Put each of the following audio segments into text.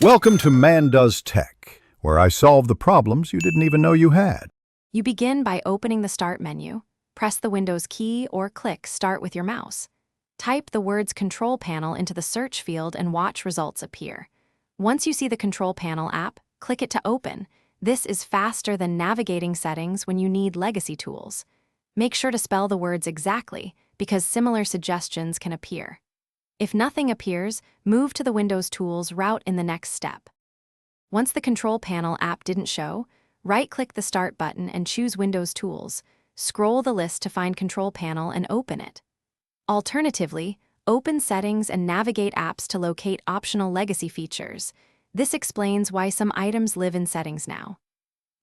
Welcome to Man Does Tech, where I solve the problems you didn't even know you had. You begin by opening the Start menu. Press the Windows key or click Start with your mouse. Type the words Control Panel into the search field and watch results appear. Once you see the Control Panel app, click it to open. This is faster than navigating settings when you need legacy tools. Make sure to spell the words exactly, because similar suggestions can appear. If nothing appears, move to the Windows Tools route in the next step. Once the Control Panel app didn't show, right-click the Start button and choose Windows Tools. Scroll the list to find Control Panel and open it. Alternatively, open Settings and navigate apps to locate optional legacy features. This explains why some items live in Settings now.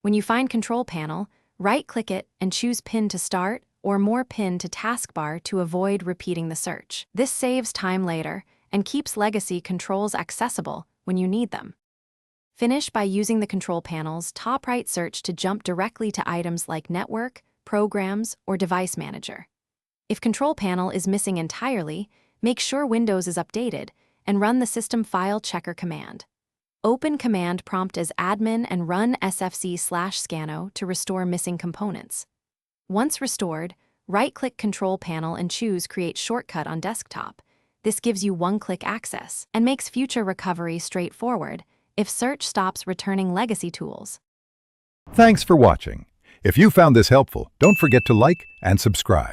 When you find Control Panel, right-click it and choose Pin to Start or More Pin to Taskbar to avoid repeating the search. This saves time later and keeps legacy controls accessible when you need them. Finish by using the Control Panel's top right search to jump directly to items like Network, Programs, or Device Manager. If Control Panel is missing entirely, make sure Windows is updated and run the System File Checker command. Open Command Prompt as admin and run sfc/scano to restore missing components. Once restored, right-click Control Panel and choose Create Shortcut on desktop. This gives you one-click access and makes future recovery straightforward if search stops returning legacy tools. Thanks for watching. If you found this helpful, don't forget to like and subscribe.